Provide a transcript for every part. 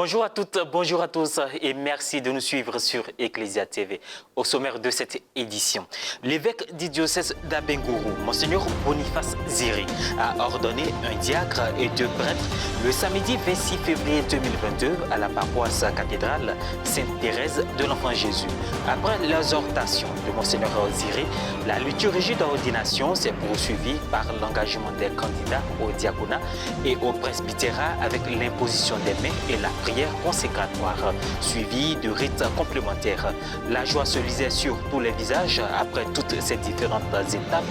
Bonjour à toutes, bonjour à tous et merci de nous suivre sur Ecclesia TV. Au sommaire de cette édition, l'évêque du diocèse d'Abengourou, Monseigneur Boniface Ziri, a ordonné un diacre et 2 prêtres le samedi 26 février 2022 à la paroisse cathédrale Sainte-Thérèse de l'Enfant Jésus. Après l'exhortation de Monseigneur Ziri, la liturgie d'ordination s'est poursuivie par l'engagement des candidats au diaconat et au presbytérat avec l'imposition des mains et la prière consécratoire, suivie de rites complémentaires. La joie se lisait sur tous les visages après toutes ces différentes étapes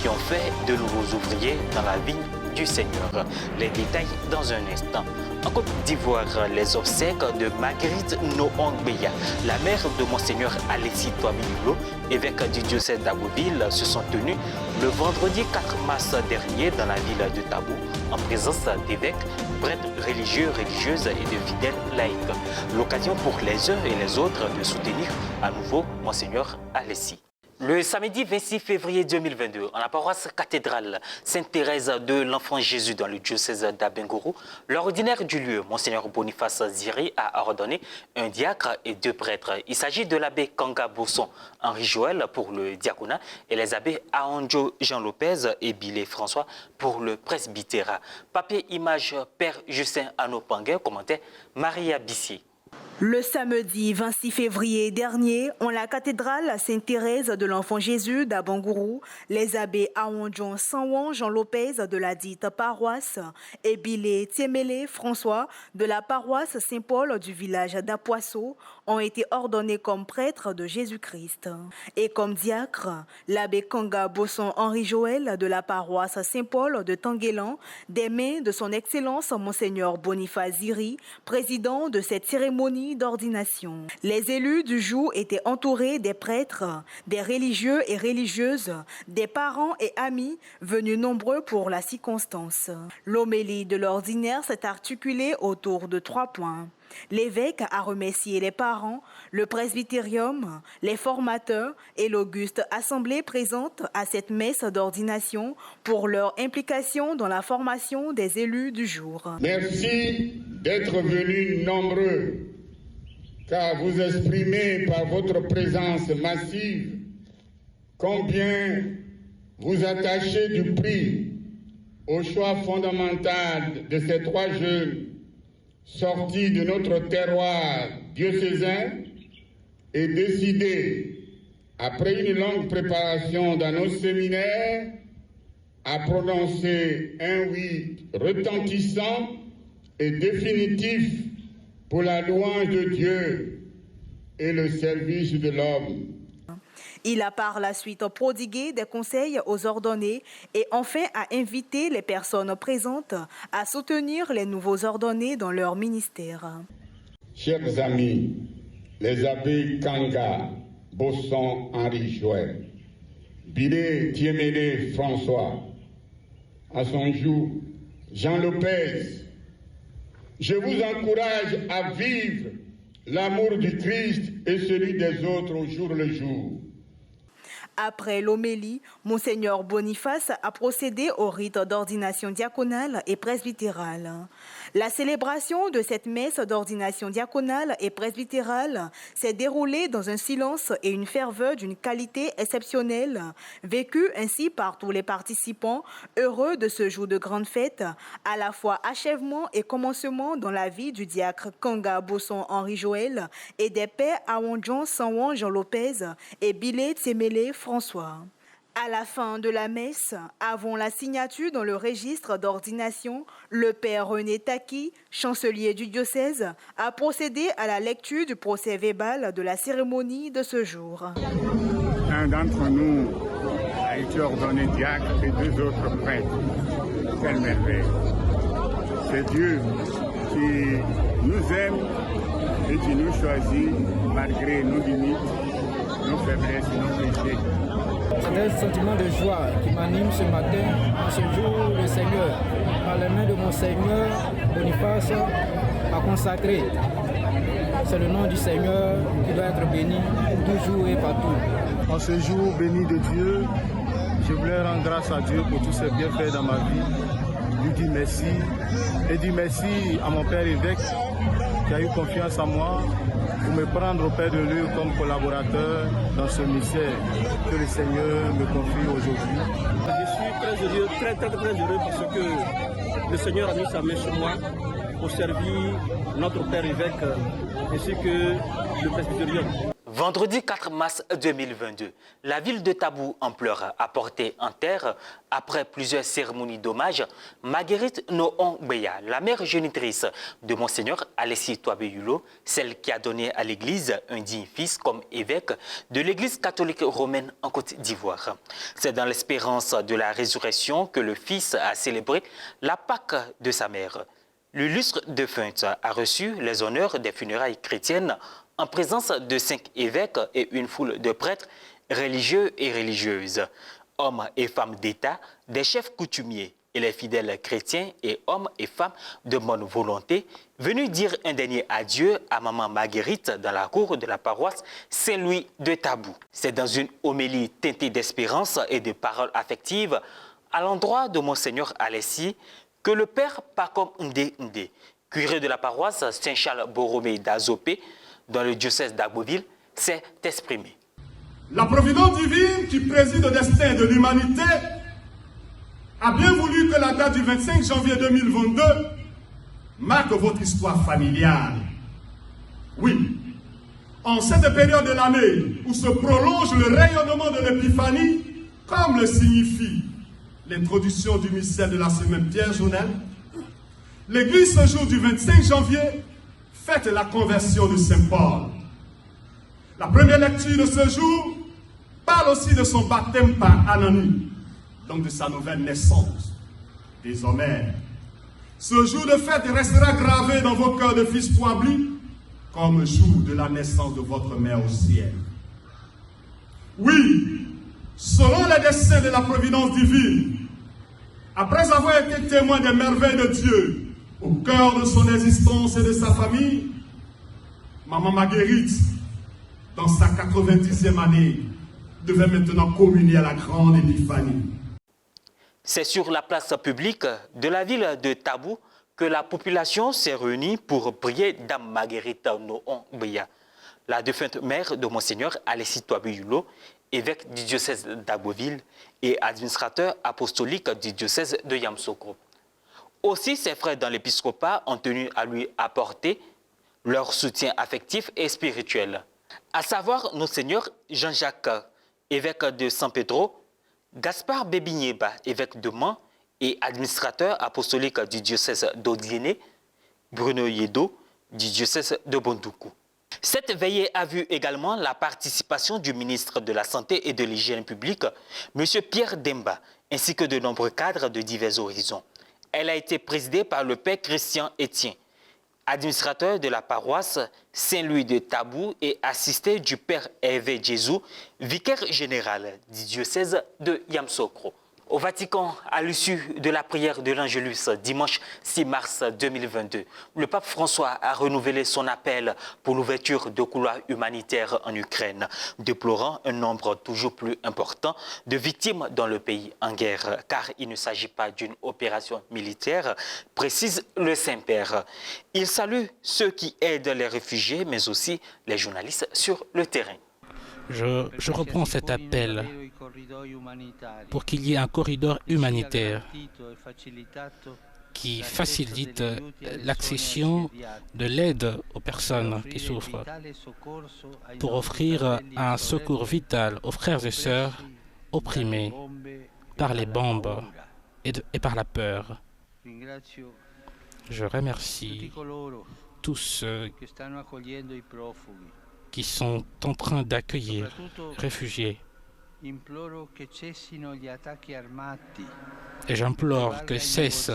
qui ont fait de nouveaux ouvriers dans la vigne du Seigneur. Les détails dans un instant. En Côte d'Ivoire, les obsèques de Marguerite Noongbeya, la mère de Monseigneur Alexis Touabilulo, évêque du diocèse d'Abbeville, se sont tenues le vendredi 4 mars dernier dans la ville de Tabou, en présence d'évêques, prêtres religieux, religieuses et de fidèles laïcs. L'occasion pour les uns et les autres de soutenir à nouveau Monseigneur Alexis. Le samedi 26 février 2022, en la paroisse cathédrale Sainte-Thérèse de l'Enfant Jésus dans le diocèse d'Abengourou, l'ordinaire du lieu, Monseigneur Boniface Ziri, a ordonné un diacre et 2 prêtres. Il s'agit de l'abbé Kanga Bosson Henri Joël pour le diaconat et les abbés Aonjo Jean Lopez et Bilé François pour le presbytérat. Papier image Père Justin Anopangue, commentait Maria Bissier. Le samedi 26 février dernier, en la cathédrale Sainte-Thérèse de l'Enfant Jésus d'Abengourou, les abbés Aonjon Sanwon Jean Lopez de la dite paroisse et Bilé Tiemele François de la paroisse Saint-Paul du village d'Apoisseau ont été ordonnés comme prêtres de Jésus-Christ. Et comme diacre, l'abbé Kanga Bosson Henri Joël de la paroisse Saint-Paul de Tanguélan, des mains de son Excellence Monseigneur Boniface Ziri, président de cette cérémonie d'ordination. Les élus du jour étaient entourés des prêtres, des religieux et religieuses, des parents et amis venus nombreux pour la circonstance. L'homélie de l'ordinaire s'est articulée autour de 3 points. L'évêque a remercié les parents, le presbytérium, les formateurs et l'auguste assemblée présente à cette messe d'ordination pour leur implication dans la formation des élus du jour. Merci d'être venus nombreux, car vous exprimez par votre présence massive combien vous attachez du prix au choix fondamental de ces 3 jeunes sortis de notre terroir diocésain et décidés, après une longue préparation dans nos séminaires, à prononcer un oui retentissant et définitif pour la louange de Dieu et le service de l'homme. Il a par la suite prodigué des conseils aux ordonnés et enfin a invité les personnes présentes à soutenir les nouveaux ordonnés dans leur ministère. Chers amis, les abbés Kanga, Bosson Henri Joël, Bilé Tiemele François, à son jour, Jean Lopez, je vous encourage à vivre l'amour du Christ et celui des autres au jour le jour. Après l'homélie, Monseigneur Boniface a procédé au rite d'ordination diaconale et presbytérale. La célébration de cette messe d'ordination diaconale et presbytérale s'est déroulée dans un silence et une ferveur d'une qualité exceptionnelle, vécue ainsi par tous les participants, heureux de ce jour de grande fête, à la fois achèvement et commencement dans la vie du diacre Kanga Bosson Henri Joël et des pères Aonjon Sanwon Jean Lopez et Bilé Tiemele François. À la fin de la messe, avant la signature dans le registre d'ordination, le père René Taki, chancelier du diocèse, a procédé à la lecture du procès-verbal de la cérémonie de ce jour. Un d'entre nous a été ordonné diacre et 2 autres prêtres. Quelle merveille! C'est Dieu qui nous aime et qui nous choisit malgré nos limites, nos faiblesses et nos péchés. C'est un sentiment de joie qui m'anime ce matin. En ce jour, le Seigneur, par les mains de mon Seigneur Boniface, a consacré. C'est le nom du Seigneur qui doit être béni toujours et partout. En ce jour béni de Dieu, je voulais rendre grâce à Dieu pour tous ses bienfaits dans ma vie. Lui dire merci et dire merci à mon Père évêque qui a eu confiance en moi pour me prendre auprès de lui comme collaborateur dans ce ministère que le Seigneur me confie aujourd'hui. Je suis très heureux, très heureux parce que le Seigneur a mis sa main sur moi pour servir notre Père évêque ainsi que le presbytérium. Vendredi 4 mars 2022, la ville de Tabou en pleurs a porté en terre, après plusieurs cérémonies d'hommage, Marguerite Nohon Beya, la mère génitrice de Monseigneur Alessi Touabé-Yulo, celle qui a donné à l'Église un digne fils comme évêque de l'Église catholique romaine en Côte d'Ivoire. C'est dans l'espérance de la résurrection que le fils a célébré la Pâque de sa mère. L'illustre défunte a reçu les honneurs des funérailles chrétiennes en présence de 5 évêques et une foule de prêtres religieux et religieuses, hommes et femmes d'État, des chefs coutumiers et les fidèles chrétiens et hommes et femmes de bonne volonté venus dire un dernier adieu à maman Marguerite dans la cour de la paroisse Saint-Louis de Tabou. C'est dans une homélie teintée d'espérance et de paroles affectives à l'endroit de Monseigneur Alessi que le père Pacom Ndé Ndé, curé de la paroisse Saint-Charles-Borromée d'Azopé, dans le diocèse d'Agboville, s'est exprimé. La providence divine qui préside au destin de l'humanité a bien voulu que la date du 25 janvier 2022 marque votre histoire familiale. Oui, en cette période de l'année où se prolonge le rayonnement de l'épiphanie, comme le signifie l'introduction du mystère de la semaine Pierre Journal, l'Église ce jour du 25 janvier fête la conversion de Saint Paul. La première lecture de ce jour parle aussi de son baptême par Ananie, donc de sa nouvelle naissance. Désormais, ce jour de fête restera gravé dans vos cœurs de fils Touably comme jour de la naissance de votre mère au ciel. Oui, selon les desseins de la providence divine, après avoir été témoin des merveilles de Dieu, au cœur de son existence et de sa famille, maman Marguerite, dans sa 90e année, devait maintenant communier à la grande épiphanie. C'est sur la place publique de la ville de Tabou que la population s'est réunie pour prier Dame Marguerite Nohon Beya, la défunte mère de Monseigneur Alessi Touabé-Yulo, évêque du diocèse d'Agboville et administrateur apostolique du diocèse de Yamoussoukro. Aussi, ses frères dans l'épiscopat ont tenu à lui apporter leur soutien affectif et spirituel, à savoir nos seigneurs Jean-Jacques, évêque de San Pedro, Gaspard Bébigneba, évêque de Mans et administrateur apostolique du diocèse d'Odiéné, Bruno Yedo, du diocèse de Bondoukou. Cette veillée a vu également la participation du ministre de la Santé et de l'Hygiène publique, M. Pierre Demba, ainsi que de nombreux cadres de divers horizons. Elle a été présidée par le père Christian Etienne, administrateur de la paroisse Saint-Louis de Tabou et assisté du père Hervé Jésus, vicaire général du diocèse de Yamoussoukro. Au Vatican, à l'issue de la prière de l'Angélus dimanche 6 mars 2022, le pape François a renouvelé son appel pour l'ouverture de couloirs humanitaires en Ukraine, déplorant un nombre toujours plus important de victimes dans le pays en guerre, car il ne s'agit pas d'une opération militaire, précise le Saint-Père. Il salue ceux qui aident les réfugiés, mais aussi les journalistes sur le terrain. Je reprends cet appel pour qu'il y ait un corridor humanitaire qui facilite l'accession de l'aide aux personnes qui souffrent, pour offrir un secours vital aux frères et sœurs opprimés par les bombes et par la peur. Je remercie tous ceux qui sont en train d'accueillir réfugiés. Et j'implore que cessent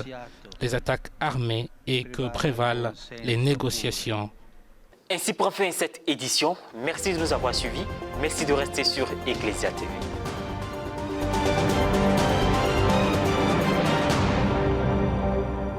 les attaques armées et que prévalent les négociations. Ainsi prend fin cette édition. Merci de nous avoir suivis. Merci de rester sur Ecclesia TV.